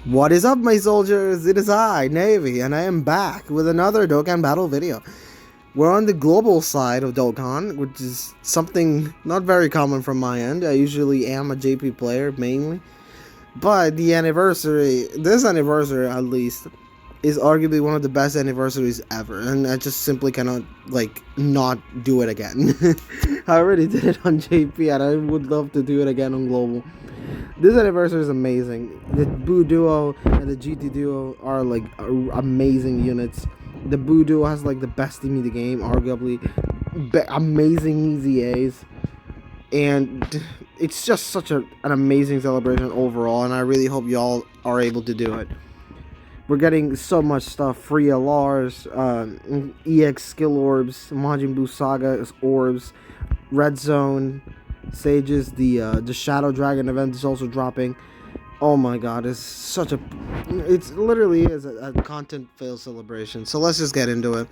What is up, my soldiers? It is I, Navy, and I am back with another Dokkan battle video. We're on the global side of Dokkan, which is something not very common from my end. I usually am a JP player, mainly. But the anniversary, this anniversary at least, is arguably one of the best anniversaries ever. And I just simply cannot, not do it again. I already did it on JP, and I would love to do it again on global. This anniversary is amazing. The Boo Duo and the GT Duo are amazing units. The Boo Duo has the best team in the game, arguably. Amazing easy A's. And it's just such an amazing celebration overall, and I really hope y'all are able to do it. We're getting so much stuff. Free LRs, EX skill orbs, Majin Buu Saga orbs, Red Zone stages. The Shadow Dragon event is also dropping. Oh my god, it's literally is a content fail celebration. So let's just get into it.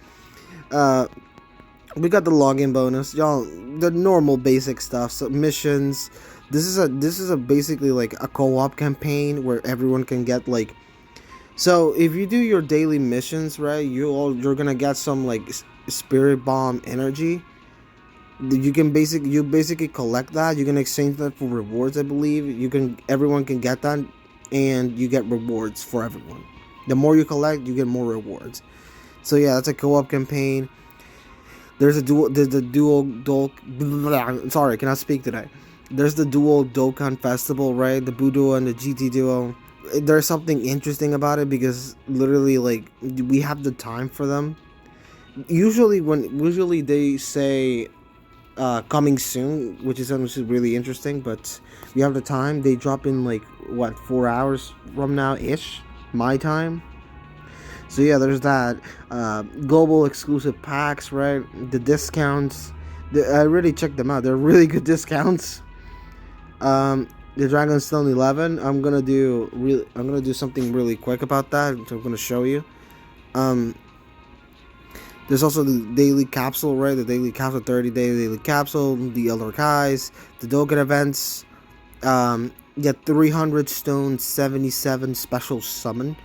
We got the login bonus, y'all. The normal basic stuff. So missions. This is basically like a co-op campaign where everyone can get So if you do your daily missions, right, you're gonna get some spirit bomb energy. You basically collect that. You can exchange that for rewards, I believe. Everyone can get that, and you get rewards for everyone. The more you collect, you get more rewards. So yeah, that's a co-op campaign. There's the dual Dokkan. Sorry, I cannot speak today. There's the dual Dokkan festival, right? The Boo Duo and the GT Duo. There's something interesting about it because literally we have the time for them. Usually they say coming soon, which is really interesting, but we have the time. They drop in 4 hours from now ish, my time. So yeah, there's that. Global exclusive packs, right? The discounts. I really checked them out. They're really good discounts. The Dragonstone 11. I'm gonna do something really quick about that. So I'm gonna show you. There's also the daily capsule, right? The daily capsule, 30-day daily capsule, the Elder Kais, the Dokkan events. You get 300 stones, 77 special summon.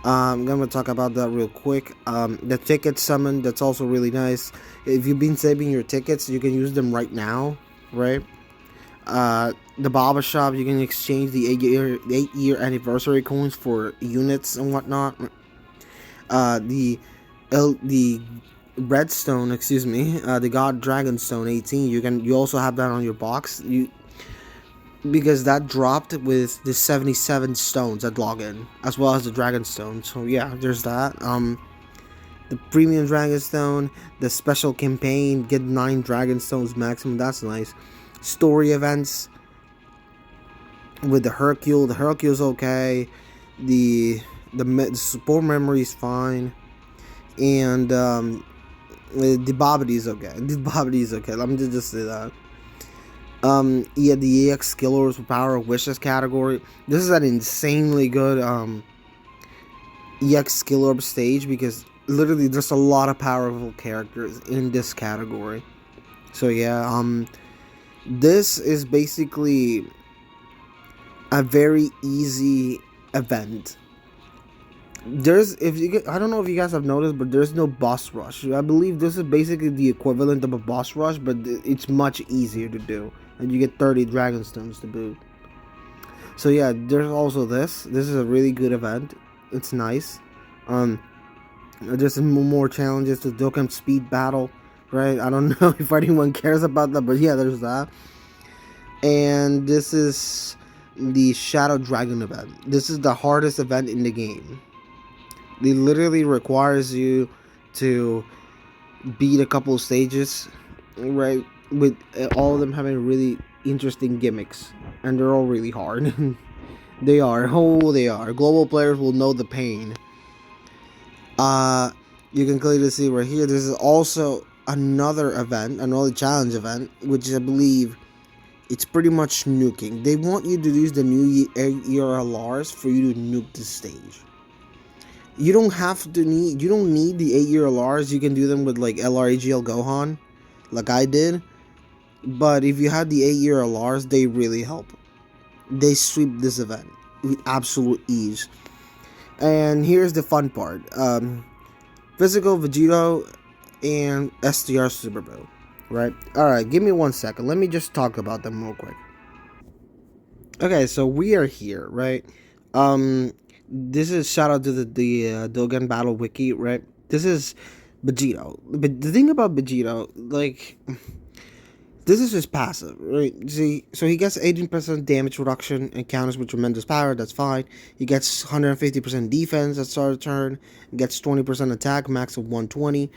I'm gonna talk about that real quick. The ticket summon, that's also really nice. If you've been saving your tickets, you can use them right now, right? The Baba Shop, you can exchange the 8-year anniversary coins for units and whatnot. The Redstone, excuse me, the God Dragonstone 18. You also have that on your box. Because that dropped with the 77 stones at login, as well as the Dragonstone. So yeah, there's that. The Premium Dragonstone, the special campaign, get 9 Dragonstones maximum. That's nice. Story events with the Hercule. The Hercule's okay. The support memory is fine, and the Bobbity is okay. The Bobbity is okay. Let me just say that. Yeah, the EX skill orbs for Power of Wishes category. This is an insanely good EX skill orb stage because literally there's a lot of powerful characters in this category. So yeah, this is basically a very easy event. I don't know if you guys have noticed, but there's no boss rush. I believe this is basically the equivalent of a boss rush, but it's much easier to do, and you get 30 Dragonstones to boot. So yeah, there's also this. This is a really good event. It's nice. There's some more challenges to Dokkan Speed Battle, right? I don't know if anyone cares about that, but yeah, there's that. And this is the Shadow Dragon event. This is the hardest event in the game. It literally requires you to beat a couple of stages, right? With all of them having really interesting gimmicks, and they're all really hard. They are. Global players will know the pain. You can clearly see right here. This is also another challenge event, which I believe it's pretty much nuking. They want you to use the new ERLRs for you to nuke the stage. You don't need the 8-year LRs. You can do them with LRAGL Gohan, like I did. But if you have the 8-year LRs, they really help. They sweep this event. with absolute ease. And here's the fun part. Physical Vegito and STR Super Boo. Right? Alright, give me 1 second. Let me just talk about them real quick. Okay, so we are here, right? This is shout out to the Dokkan Battle Wiki, right? This is Vegito. But the thing about Vegito, like, this is his passive, right? See, so he gets 18% damage reduction and counters with tremendous power. That's fine. He gets 150% defense at start of turn. Gets 20% attack, max of 120.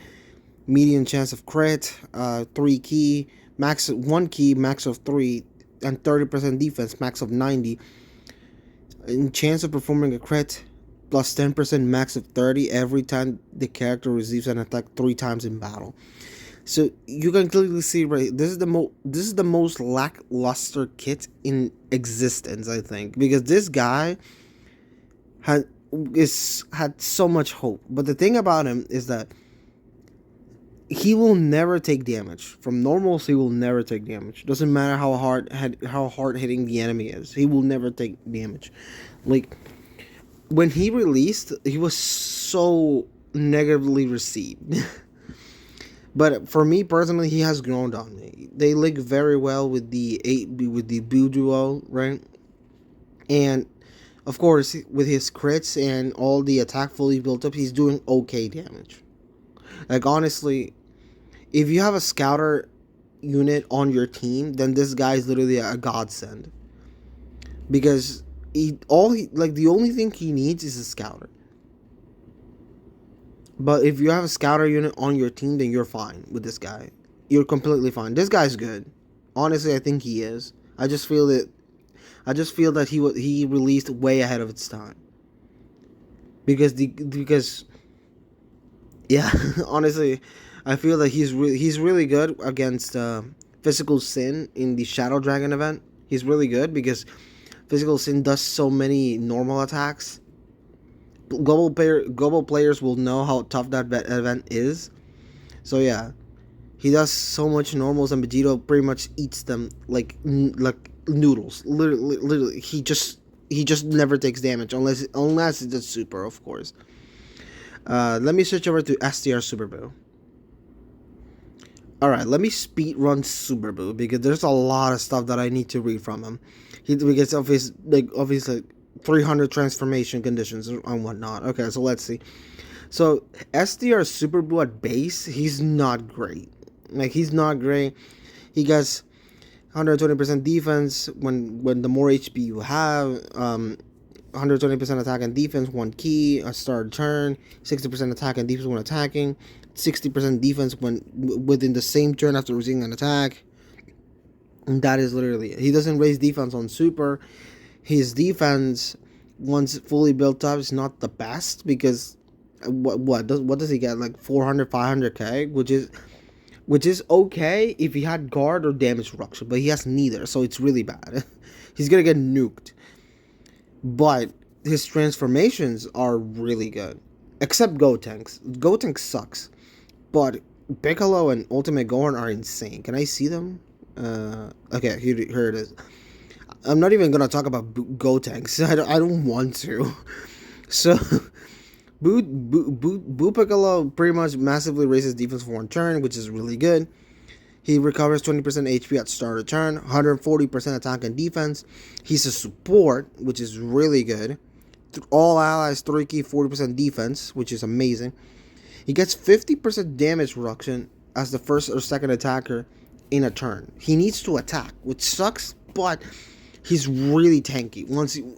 Median chance of crit, 3 key, max 1 key, max of 3, and 30% defense, max of 90. And chance of performing a crit, plus 10%, max of 30 every time the character receives an attack 3 times in battle. So you can clearly see, right, this is the most lackluster kit in existence, I think, because this guy had so much hope. But the thing about him is that he will never take damage. From normals, he will never take damage. Doesn't matter how hard hitting the enemy is. He will never take damage. Like, when he released, he was so negatively received. But for me personally, he has grown on me. They link very well with the Boo duo, right? And of course, with his crits and all the attack fully built up, he's doing okay damage. Like, honestly, if you have a scouter unit on your team, then this guy is literally a godsend. Because the only thing he needs is a scouter. But if you have a scouter unit on your team, then you're fine with this guy. You're completely fine. This guy's good. Honestly, I think he is. I just feel that he released way ahead of its time. Because yeah, honestly, I feel that he's really good against Physical Sin in the Shadow Dragon event. He's really good because Physical Sin does so many normal attacks. Global players will know how tough that event is. So yeah, he does so much normals, and Vegito pretty much eats them like noodles. Literally, he just never takes damage unless it's a super, of course. Let me switch over to STR Super Boo. Alright, let me speed run Super Boo because there's a lot of stuff that I need to read from him. Because of his obviously 300 transformation conditions and whatnot. Okay, so let's see. So STR Super Boo at base, he's not great. Like, he's not great. He gets 120% defense when the more HP you have. 120% attack and defense, 1 key, a start turn, 60% attack and defense when attacking, 60% defense when within the same turn after receiving an attack. And that is literally it. He doesn't raise defense on super. His defense, once fully built up, is not the best because what does he get? Like 400, 500k, which is okay if he had guard or damage reduction, but he has neither, so it's really bad. He's gonna get nuked. But his transformations are really good. Except Gotenks. Gotenks sucks. But Piccolo and Ultimate Gohan are insane. Can I see them? Okay, here it is. I'm not even going to talk about Gotenks. I don't want to. So, Boo Piccolo pretty much massively raises defense for 1 turn, which is really good. He recovers 20% HP at start of turn, 140% attack and defense. He's a support, which is really good. All allies 3 key, 40% defense, which is amazing. He gets 50% damage reduction as the first or second attacker in a turn. He needs to attack, which sucks, but he's really tanky.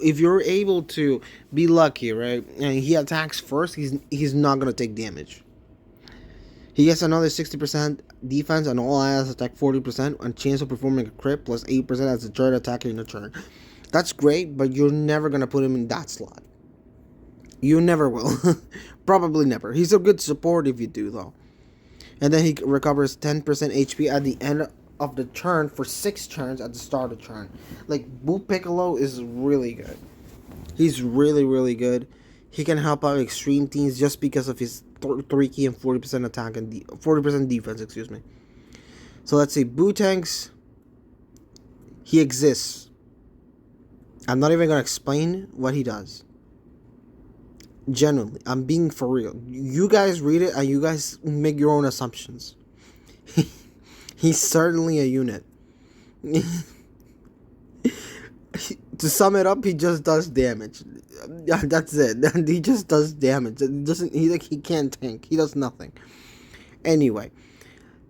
If you're able to be lucky, right, and he attacks first, he's not gonna take damage. He gets another 60% defense and all allies attack 40% and chance of performing a crit plus 8% as the third attacker in a turn. That's great, but you're never going to put him in that slot. You never will. Probably never. He's a good support if you do, though. And then he recovers 10% HP at the end of the turn for 6 turns at the start of the turn. Like, Boo Piccolo is really good. He's really, really good. He can help out extreme teams just because of his 3 key and 40% attack and 40% defense, excuse me. So let's see, Boo Tanks, he exists. I'm not even gonna explain what he does. Genuinely, I'm being for real. You guys read it and you guys make your own assumptions. He's certainly a unit. To sum it up, he just does damage. That's it. He just does damage. It doesn't. He can't tank. He does nothing. Anyway,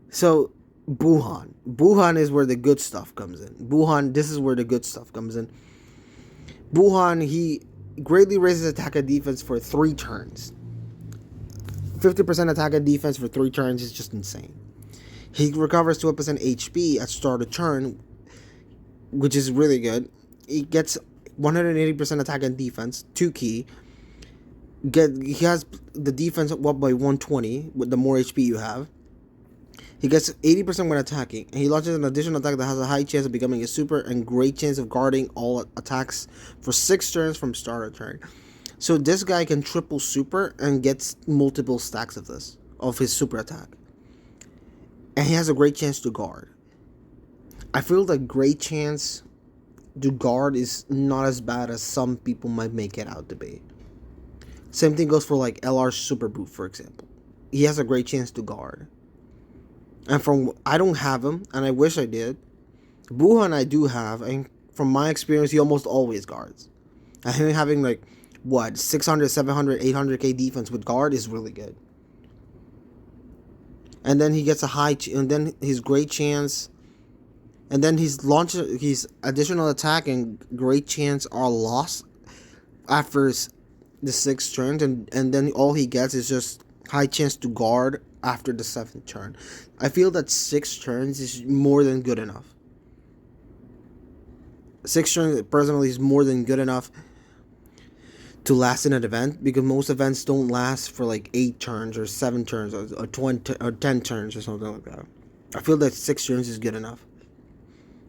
so Buhan. Buhan is where the good stuff comes in. Buhan. This is where the good stuff comes in. Buhan. He greatly raises attack and defense for 3 turns. 50% attack and defense for 3 turns is just insane. He recovers 12% HP at start of turn, which is really good. He gets 180% attack and defense, 2 key. He has the defense up by 120 with the more HP you have. He gets 80% when attacking, and he launches an additional attack that has a high chance of becoming a super and great chance of guarding all attacks for 6 turns from start of turn. So this guy can triple super and gets multiple stacks of this, of his super attack. And he has a great chance to guard. I feel that great chance to guard is not as bad as some people might make it out to be. Same thing goes for like LR Super Boot, for example. He has a great chance to guard. And I don't have him, and I wish I did. Buhan I do have, and from my experience, he almost always guards. And him having like, 600, 700, 800k defense with guard is really good. And then he gets a and then his great chance, and then his additional attack and great chance are lost after the 6th turn, and then all he gets is just high chance to guard after the 7th turn. I feel that 6 turns is more than good enough. 6 turns personally is more than good enough to last in an event, because most events don't last for like 8 turns or 7 turns or 20 or 10 turns or something like that. I feel that 6 turns is good enough.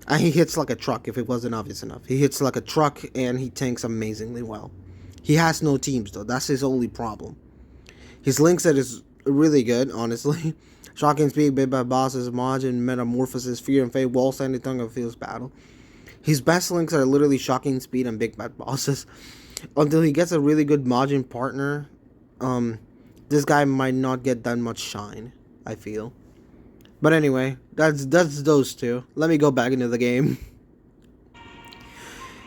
And he hits like a truck if it wasn't obvious enough. He hits like a truck and he tanks amazingly well. He has no teams though. That's his only problem. His link set is really good, honestly. Shocking Speed, Big Bad Bosses, Majin, Metamorphosis, Fear and Fate, Wall Standing Tongue of Fierce Battle. His best links are literally Shocking Speed and Big Bad Bosses. Until he gets a really good Majin partner, this guy might not get that much shine, I feel. But anyway, that's those 2. Let me go back into the game.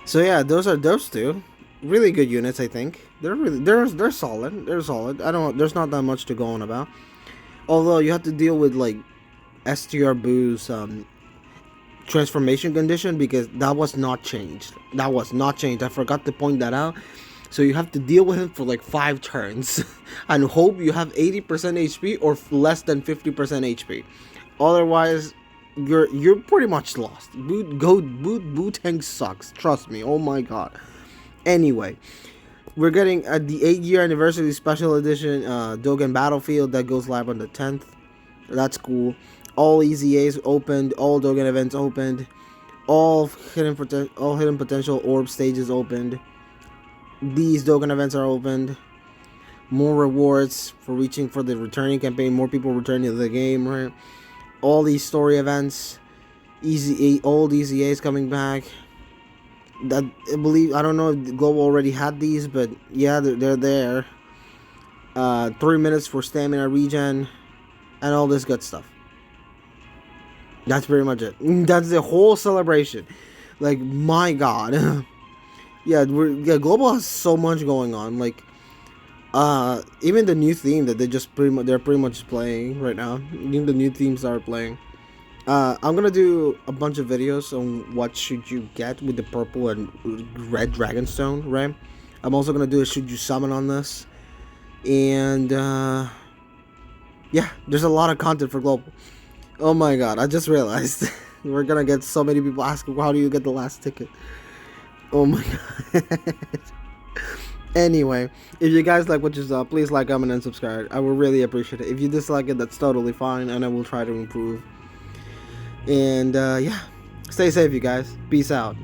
So yeah, those are those 2. Really good units, I think. They're solid. They're solid. There's not that much to go on about. Although you have to deal with like STR Boo's transformation condition, because that was not changed. I forgot to point that out. So you have to deal with him for like 5 turns and hope you have 80% HP or less than 50% HP. Otherwise, you're pretty much lost. Bootang sucks. Trust me. Oh my god. Anyway, we're getting the 8-year anniversary special edition Dokkan Battlefield that goes live on the 10th. That's cool. All EZAs opened, all Dokkan events opened, all hidden potential orb stages opened. These Dokkan events are opened. More rewards for reaching for the returning campaign. More people returning to the game, right? All these story events, old EZAs coming back. I don't know if Global already had these, but yeah, they're there. 3 minutes for stamina regen, and all this good stuff. That's pretty much it. That's the whole celebration. Like, my god. Yeah, Global has so much going on. Like, even the new theme that they're pretty much playing right now. Even the new themes are playing. I'm gonna do a bunch of videos on what should you get with the purple and red Dragonstone, right? I'm also gonna do a should you summon on this. And yeah, there's a lot of content for Global. Oh my god, I just realized we're gonna get so many people asking, how do you get the last ticket? Oh my god. Anyway, if you guys like what you saw, please like, comment, and subscribe. I will really appreciate it. If you dislike it, that's totally fine, and I will try to improve. And yeah, stay safe, you guys. Peace out.